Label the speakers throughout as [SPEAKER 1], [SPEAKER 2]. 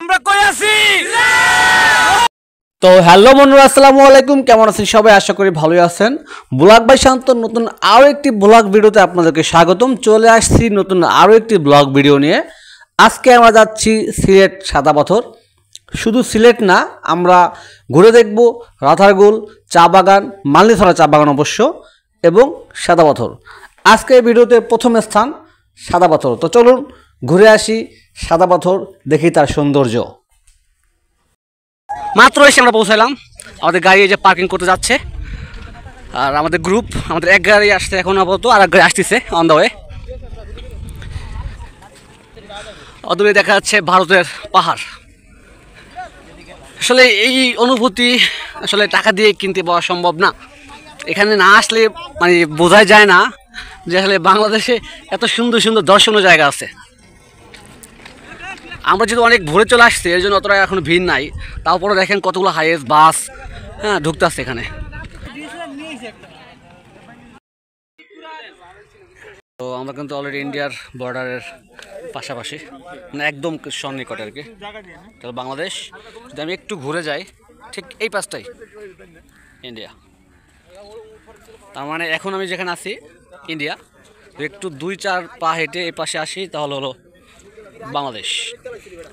[SPEAKER 1] আমরা কই আছি?
[SPEAKER 2] তো হ্যালো বন্ধুরা, আসসালামু আলাইকুম। কেমন আছেন সবাই? আশা করি ভালোই আছেন। ব্লগ বাই শান্ত নতুন আরও একটি ব্লগ ভিডিওতে আপনাদেরকে স্বাগতম। চলে আসছি নতুন আরও একটি ব্লগ ভিডিও নিয়ে। আজকে আমরা যাচ্ছি সিলেট সাদা পাথর। শুধু সিলেট না, আমরা ঘুরে দেখব রাতারগুল চা বাগান, মালনীছড়া চা বাগান অবশ্য, এবং সাদা পাথর। আজকের ভিডিওতে প্রথম স্থান সাদা পাথর। তো চলুন ঘুরে আসি সাদা পাথর, দেখি তার সৌন্দর্য। মাত্র এসে আমরা পৌঁছালাম। আমাদের গাড়ি এই যে পার্কিং করতে যাচ্ছে, আর আমাদের গ্রুপ, আমাদের এক গাড়ি আসছে এখন আপাতত, আর এক গাড়ি আসতেছে অন দ্য ওয়ে। অদূরে দেখা যাচ্ছে ভারতের পাহাড়। আসলে এই অনুভূতি আসলে টাকা দিয়ে কিনতে পাওয়া সম্ভব না। এখানে না আসলে মানে বোঝাই যায় না যে আসলে বাংলাদেশে এত সুন্দর সুন্দর দর্শনীয় জায়গা আছে। আমরা যেহেতু অনেক ভোরে চলে আসছি, এর জন্য অতটা এখন ভিড় নাই। তারপরে দেখেন কতগুলো হাইয়েস বাস ঢুকতে আসছে এখানে। তো আমরা কিন্তু অলরেডি ইন্ডিয়ার বর্ডারের পাশাপাশি, মানে একদম সন্নিকটে আর কি। তাহলে বাংলাদেশ যদি আমি একটু ঘুরে যাই, ঠিক এই পাশটাই ইন্ডিয়া। তার মানে এখন আমি যেখানে আছি ইন্ডিয়া, একটু 2-4 পা হেঁটে এই পাশে আসি তাহলে হলো বাংলাদেশ।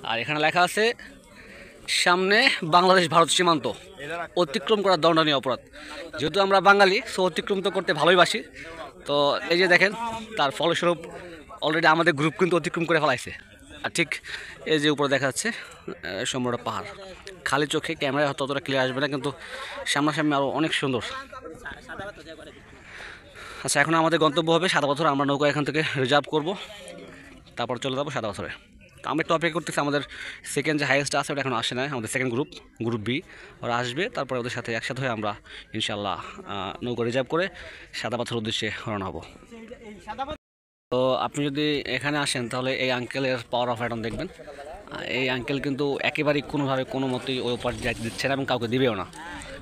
[SPEAKER 2] আর এখানে লেখা আছে সামনে বাংলাদেশ ভারত সীমান্ত, অতিক্রম করা দণ্ডনীয় অপরাধ। যেহেতু আমরা বাঙালি, সো অতিক্রম তো করতে ভালোবাসি। তো এই যে দেখেন, তার ফলস্বরূপ অলরেডি আমাদের গ্রুপ কিন্তু অতিক্রম করে ফেলাইছে। আর ঠিক এই যে উপরে দেখা যাচ্ছে সম্পূর্ণ পাহাড়। খালি চোখে ক্যামেরায় হয়তো অতটা ক্লিয়ার আসবে না, কিন্তু সামনাসামনি আরও অনেক সুন্দর। আচ্ছা, এখন আমাদের গন্তব্য হবে সাদা পাথর। আমরা নৌকা এখান থেকে রিজার্ভ করব, তারপর চলে যাবো সাদা পাথরে। তো আমি একটু অপেক্ষা করতেছি, আমাদের সেকেন্ড যে হাইয়েস্ট আছে ওটা এখন আসে না। আমাদের সেকেন্ড গ্রুপ বি, ওরা আসবে, তারপরে ওদের সাথে একসাথে হয়ে আমরা ইনশাল্লাহ নৌকা রিজার্ভ করে সাদা পাথর উদ্দেশ্যে রওনা হব। তো আপনি যদি এখানে আসেন তাহলে এই আঙ্কেলের পাওয়ার অফ অ্যাটর্ন দেখবেন। এই আঙ্কেল কিন্তু একেবারেই কোনোভাবে কোনো মতেই ওই পাশ যাইতে দিচ্ছে না এবং কাউকে দিবেও না,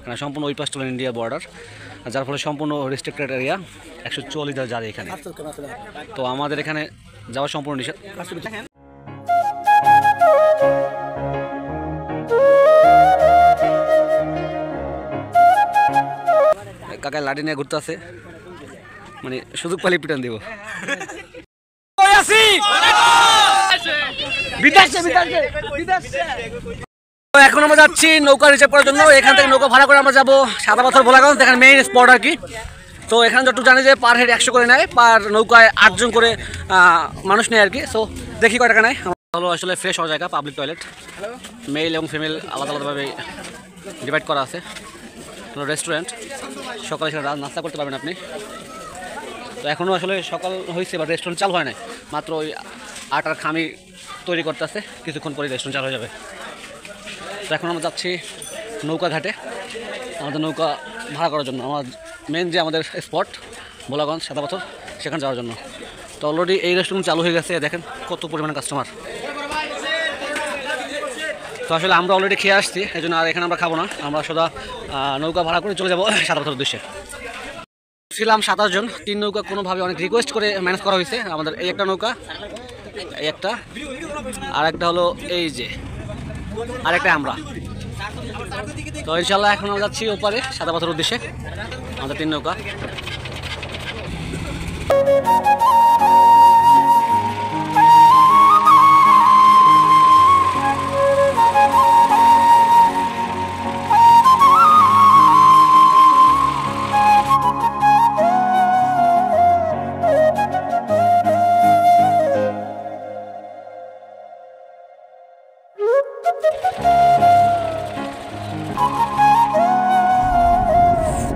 [SPEAKER 2] কারণ সম্পূর্ণ ওই পাশ চলে ইন্ডিয়া বর্ডার, যার ফলে সম্পূর্ণ রেস্ট্রিক্টেড এরিয়া। 140 যারে এখানে। তো আমাদের এখানে যাওয়া সম্পূর্ণ নিষেধ। কাকায় লাঠি নিয়ে ঘুরতে আছে, মানে সুযোগ পালি পিটান দিব। এখন আমরা যাচ্ছি নৌকা রিজার্ভ করার জন্য। এখান থেকে নৌকা ভাড়া করে আমরা যাবো সাদা পাথর ভোলাগঞ্জ, এখানে মেইন স্পট আর কি। তো এখানে যতটুকু জানি যে পার হেড 100 করে নেয়, পার নৌকায় 8 জন করে মানুষ নেয় আর কি। সো দেখি কয় টাকা নেয়। হলো আসলে ফ্রেশ হওয়ার জায়গা, পাবলিক টয়লেট, মেল এবং ফিমেল আলাদা আলাদাভাবে ডিভাইড করা আছে। হলো রেস্টুরেন্ট, সকালে সেখানে নাস্তা করতে পারবেন আপনি। তো এখনও আসলে সকাল হয়েছে, বা রেস্টুরেন্ট চালু হয় নাই, মাত্র ওই আটার খামি তৈরি করতে আছে, কিছুক্ষণ পরে রেস্টুরেন্ট চালু হয়ে যাবে। তো এখন আমরা যাচ্ছি নৌকা ঘাটে আমাদের নৌকা ভাড়া করার জন্য। আমার মেন যে আমাদের স্পট ভোলাগঞ্জ সাদা পাথর, সেখানে যাওয়ার জন্য। তো অলরেডি এই রেস্টুরেন্ট চালু হয়ে গেছে, দেখেন কত পরিমাণে কাস্টমার। তো আসলে আমরা অলরেডি খেয়ে আসছি, এই জন্য আর এখানে আমরা খাবো না। আমরা সোজা নৌকা ভাড়া করে চলে যাবো সাদা পাথর উদ্দেশ্যে। ছিলাম 27 জন, 3 নৌকা কোনোভাবে অনেক রিকোয়েস্ট করে ম্যানেজ করা হয়েছে। আমাদের এই একটা নৌকা, এই একটা, আর একটা হলো এই যে আরেকটা আমরা। তো ইনশাল্লাহ এখন আমরা যাচ্ছি ওপারে সাদা পাথর উদ্দেশ্যে, আমাদের 3 নৌকা।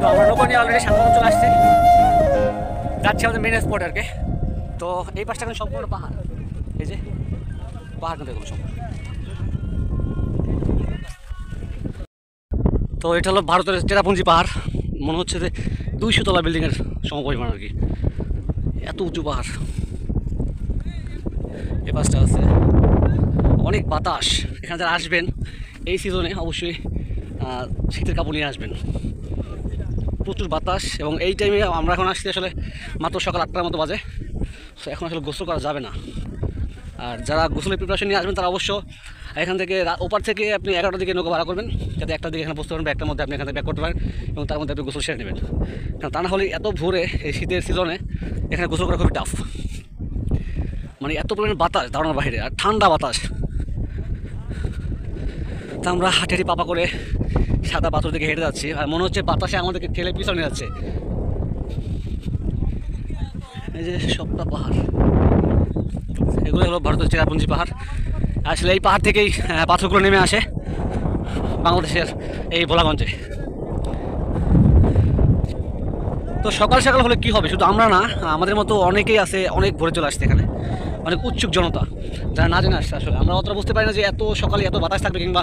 [SPEAKER 2] তো আমরা নৌকা নিয়ে অলরেডি সাদা পাথর চলে আসছি, যাচ্ছি আমাদের মেন স্পট আর কি। তো এই পাশটা কিন্তু সম্পূর্ণ পাহাড়, এই যে পাহাড় কিন্তু এগুলো সম্পূর্ণ। তো এটা হলো ভারতের চেরাপুঞ্জি পাহাড়, মনে হচ্ছে যে 200 তলা বিল্ডিংয়ের সমপরিমাণ আর কি, এত উঁচু পাহাড়। এ পাশটা আছে অনেক বাতাস। এখানে যারা আসবেন এই সিজনে অবশ্যই শীতের কাপড় নিয়ে আসবেন, প্রচুর বাতাস। এবং এই টাইমে আমরা এখন আসছি আসলে মাত্র সকাল 8টার মতো বাজে, সো এখন আসলে গোসল করা যাবে না। আর যারা গোসলের প্রিপারেশন নিয়ে আসবেন তারা অবশ্য এখান থেকে ওপার থেকে আপনি 11টার দিকে নৌকা ভাড়া করবেন, যাতে একটা দিকে এখানে বসতে পারেন, একটার মধ্যে আপনি এখান থেকে ব্যাক করতে পারেন এবং তার মধ্যে আপনি গোসল সেরে নেবেন। কারণ তা না হলে এত ভোরে এই শীতের সিজনে এখানে গোসল করা খুবই টাফ, মানে এত পরিমাণে বাতাস ধারণার বাইরে, আর ঠান্ডা বাতাস। তা আমরা হাঁটি পাপা করে সাদা পাথর দিকে হেঁটে যাচ্ছি, আর মনে হচ্ছে বাতাসে আমাদেরকে ঠেলে পিছনে যাচ্ছে। এই যে সবটা পাহাড়, এগুলো হলো ভারতের চেরাপুঞ্জি পাহাড়। আসলে এই পাহাড় থেকেই পাথরগুলো নেমে আসে বাংলাদেশের এই ভোলাগঞ্জে। তো সকাল সকাল হলে কি হবে, শুধু আমরা না, আমাদের মতো অনেকেই আছে, অনেক ভোরে চলে আসছে এখানে, অনেক উৎসুক জনতা যারা না জেনে আসছে। আসলে আমরা অতটা বুঝতে পারি না যে এত সকালে এত বাতাস থাকবে কিংবা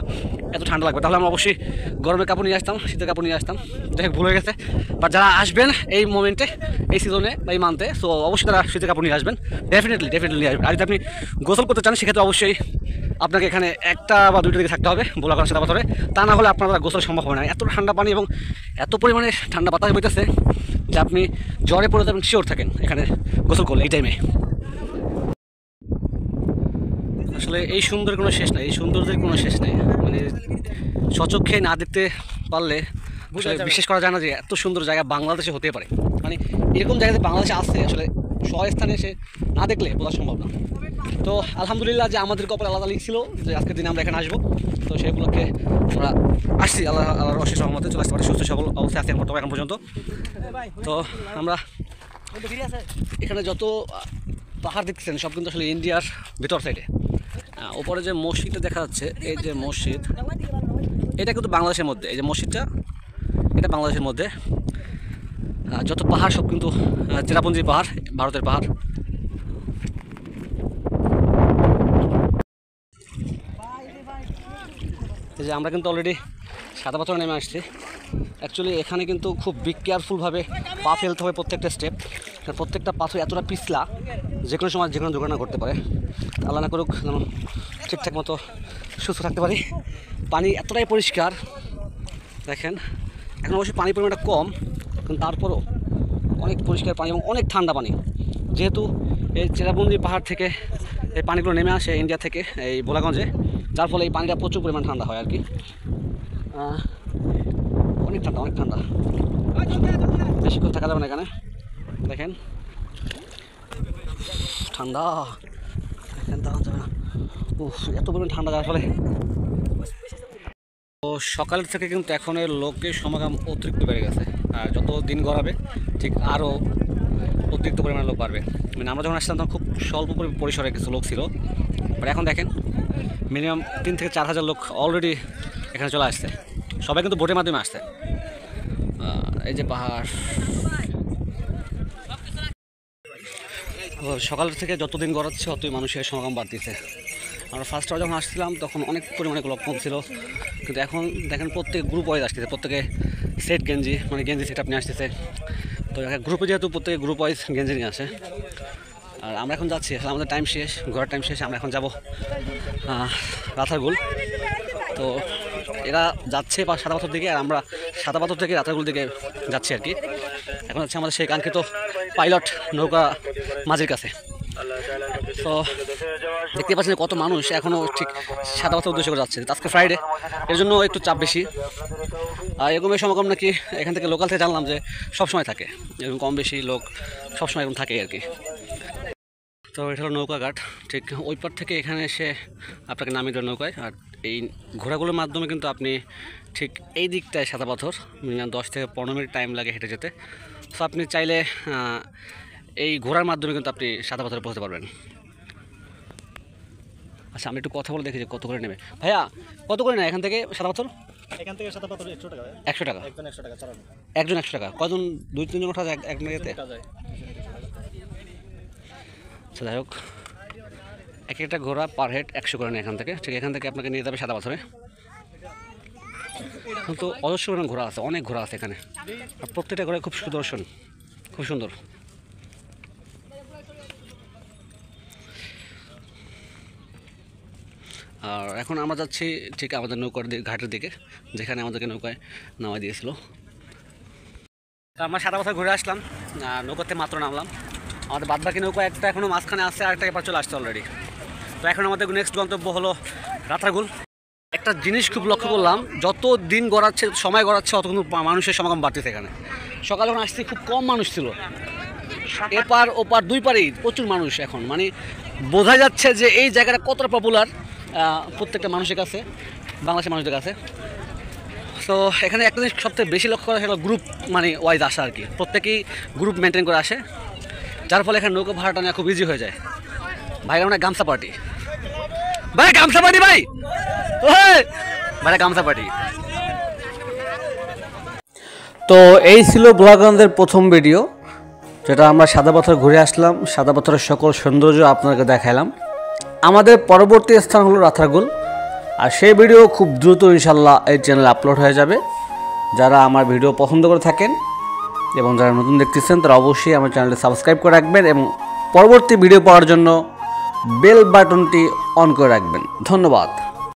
[SPEAKER 2] এত ঠান্ডা লাগবে, তাহলে আমরা অবশ্যই গরমের কাপড় নিয়ে আসতাম, শীতের কাপড় নিয়ে আসতাম। দেখে ভুল হয়ে গেছে, বাট যারা আসবেন এই মোমেন্টে, এই সিজনে বা এই মান্থে, সো অবশ্যই তারা শীতের কাপড় নিয়ে আসবেন, ডেফিনেটলি নিয়ে আসবেন। আর যদি আপনি গোসল করতে চান সেক্ষেত্রে অবশ্যই আপনাকে এখানে 1টা বা 2টা দিকে থাকতে হবে ভোলাগঞ্জ সাদা পাথরে, তা না হলে আপনার গোসল সম্ভব হবে না। এত ঠান্ডা পানি এবং এত পরিমাণে ঠান্ডা বাতাস বইতেছে যে আপনি জ্বরে পড়ে যাবেন শিওর থাকেন এখানে গোসল করলে এই টাইমে। আসলে এই সুন্দর কোনো শেষ নাই, এই সৌন্দর্যের কোনো শেষ নেই, মানে স্বচক্ষে না দেখতে পারলে বিশ্বাস করা যায় না যে এত সুন্দর জায়গা বাংলাদেশে হতে পারে। মানে এরকম জায়গাতে বাংলাদেশে আসছে, আসলে স্থানে এসে না দেখলে বোঝা সম্ভব না। তো আলহামদুলিল্লাহ যে আমাদের কপালে আলাদা লিখছিল যে আজকের দিনে আমরা এখানে আসবো, তো সেই উপলক্ষে আমরা আসছি। আল্লাহর অশেষ রহমতে চলে আসতে পারি, সুস্থ সবল অবস্থায় আসতে পারবো এখন পর্যন্ত। তো আমরা এখানে যত পাহাড় দেখতেছেন সব কিন্তু আসলে ইন্ডিয়ার ভিতর সাইডে। ওপরে যে মসজিদটা দেখা যাচ্ছে, এই যে মসজিদ, এটা কিন্তু বাংলাদেশের মধ্যে, এই যে মসজিদটা এটা বাংলাদেশের মধ্যে। যত পাহাড় সব কিন্তু চেরাপুঞ্জি পাহাড়, ভারতের পাহাড়। এই যে আমরা কিন্তু অলরেডি সাদা পাথর নেমে আসছি। অ্যাকচুয়ালি এখানে কিন্তু খুব কেয়ারফুলভাবে পা ফেলতে হবে প্রত্যেকটা স্টেপ, প্রত্যেকটা পাথর এতটা পিছলা যে কোনো সময় যে কোনো দুর্ঘটনা ঘটতে পারে। আল্লাহ না করুক যেন ঠিকঠাক মতো সুস্থ থাকতে পারি। পানি এতটাই পরিষ্কার দেখেন, এখন অবশ্যই পানির পরিমাণটা কম, কিন্তু তারপরও অনেক পরিষ্কার পানি এবং অনেক ঠান্ডা পানি। যেহেতু এই চেরাপুঞ্জি পাহাড় থেকে এই পানিগুলো নেমে আসে ইন্ডিয়া থেকে এই ভোলাগঞ্জে, যার ফলে এই পানিটা প্রচুর পরিমাণ ঠান্ডা হয় আর কি। অনেক ঠান্ডা, বেশিক্ষণ থাকা যাবে না এখানে। দেখেন ঠান্ডা, দেখেন দাঁড়ানো যাবে না, এত পরিমাণ ঠান্ডা, যার ফলে তো সকালের থেকে কিন্তু এখন লোকের সমাগম অতিরিক্ত বেড়ে গেছে। আর যত দিন গড়াবে ঠিক আরও অতিরিক্ত পরিমাণে লোক বাড়বে। মানে আমরা যখন আসছিলাম তখন খুব স্বল্প পরিসরে কিছু লোক ছিল, বাট এখন দেখেন মিনিমাম 3 থেকে 4 হাজার লোক অলরেডি এখানে চলে আসছে। সবাই কিন্তু বোটের মাধ্যমে আসছে। এই যে পাহাড়, সকাল থেকে যত দিন গড়াচ্ছে ততই মানুষের সমাগম বাড়তেছে। আমরা ফার্স্ট টাইম যখন আসছিলাম তখন অনেক পরিমাণে লোক কম ছিল, কিন্তু এখন দেখেন প্রত্যেক গ্রুপ ওয়াইজ আসতেছে, প্রত্যেকে সেট গেঞ্জি, মানে গেঞ্জি সেট আপনি আসতেছে। তো গ্রুপে যেহেতু প্রত্যেকে গ্রুপ ওয়াইজ গেঞ্জি নিয়ে আসে। আর আমরা এখন যাচ্ছি, আমাদের টাইম শেষ, ঘোরার টাইম শেষ, আমরা এখন যাব রাতারগুল। তো এরা যাচ্ছে বা সাদা পাথর দিকে, আর আমরা সাদা পাথর থেকে রাতারগুল দিকে যাচ্ছি আর কি। এখন হচ্ছে আমাদের সেই কাঙ্ক্ষিত পাইলট নৌকা মাঝির কাছে। তো দেখতে পাচ্ছেন কত মানুষ এখনও ঠিক সাদা পাথর উদ্দেশ্য করে যাচ্ছে। আজকে ফ্রাইডে, এর জন্য একটু চাপ বেশি। আর এরকমের সমাগম নাকি এখান থেকে লোকাল থেকে জানলাম যে সবসময় থাকে, এরকম কম বেশি লোক সবসময় এরকম থাকে আর কি। তো এটা হলো নৌকাঘাট, ঠিক ওই পার থেকে এখানে এসে আপনাকে নামিয়ে দেওয়া নৌকায়। আর এই ঘোড়াগুলোর মাধ্যমে কিন্তু আপনি ঠিক এই দিকটায় সাদা পাথর মিনিমাম 10 থেকে 15 মিনিট টাইম লাগে হেঁটে যেতে। তো আপনি চাইলে এই ঘোড়ার মাধ্যমে কিন্তু আপনি সাদা পাথরে পৌঁছতে পারবেন। আচ্ছা আমি একটু কথা বলে দেখি যে কত করে নেবে। ভাইয়া কত করে নেয় এখান থেকে সাদা পাথর?
[SPEAKER 1] এখান থেকে সাদা পাথর 100 টাকা।
[SPEAKER 2] 100 টাকা?
[SPEAKER 1] একজন 100 টাকা চালানো।
[SPEAKER 2] একজন 100 টাকা? কজন? 2-3 জন ওঠা যায় এক মেয়েতে? আচ্ছা যাই হোক, এক একটা ঘোড়া পার হেড 100 করে নেয় এখান থেকে। ঠিক এখান থেকে আপনাকে নিয়ে যাবে সাদা পাথরে। কিন্তু অজস্র পরিমাণ ঘোড়া আছে, অনেক ঘোড়া আছে এখানে, আর প্রত্যেকটা ঘোড়া খুব সুদর্শন, খুব সুন্দর। আর এখন আমরা যাচ্ছি ঠিক আমাদের নৌকার ঘাটের দিকে, যেখানে আমাদেরকে নৌকায় নামাই দিয়েছিল। আমরা সাদা পাথর ঘুরে আসলাম, নৌকাতে মাত্র নামলাম। আমাদের বাদবাকি নৌকা একটা এখনও মাঝখানে আসছে, আর একটা এবার চলে আসছে অলরেডি। তো এখন আমাদের নেক্সট গন্তব্য হলো রাতারগুল একটা জিনিস খুব লক্ষ্য করলাম, যত দিন গড়াচ্ছে সময় গড়াচ্ছে অত কিন্তু মানুষের সমাগম বাড়তেছে এখানে। সকালে যখন আসছি খুব কম মানুষ ছিল, এপার ওপার দুই পারেই প্রচুর মানুষ এখন, মানে বোঝা যাচ্ছে যে এই জায়গাটা কতটা পপুলার প্রত্যেকটা মানুষের কাছে, বাংলাদেশের মানুষদের কাছে। তো এখানে একটা জিনিস সবথেকে বেশি লক্ষ্য করা সেটা গ্রুপ মানে ওয়াইজ আসা আর কি, প্রত্যেকেই গ্রুপ মেনটেন করে আসে, যার ফলে এখানে নৌকা ভাড়াটা নেওয়া খুব ইজি হয়ে যায়। ভাইরা মানে গামছা পার্টি, ভাই গামছা পার্টি, ভাই ভাইরা গামছা পার্টি। তো এই ছিল ব্লগারদের প্রথম ভিডিও, যেটা আমরা সাদা পাথর ঘুরে আসলাম, সাদা পাথরের সকল সৌন্দর্য আপনাকে দেখালাম। আমাদের পরবর্তী স্থান হলো রাতারগুল, আর সেই ভিডিও খুব দ্রুত ইনশাল্লাহ এই চ্যানেলে আপলোড হয়ে যাবে। যারা আমার ভিডিও পছন্দ করে থাকেন এবং যারা নতুন দেখতেছেন তারা অবশ্যই আমার চ্যানেলটি সাবস্ক্রাইব করে রাখবেন এবং পরবর্তী ভিডিও পাওয়ার জন্য বেল বাটনটি অন করে রাখবেন। ধন্যবাদ।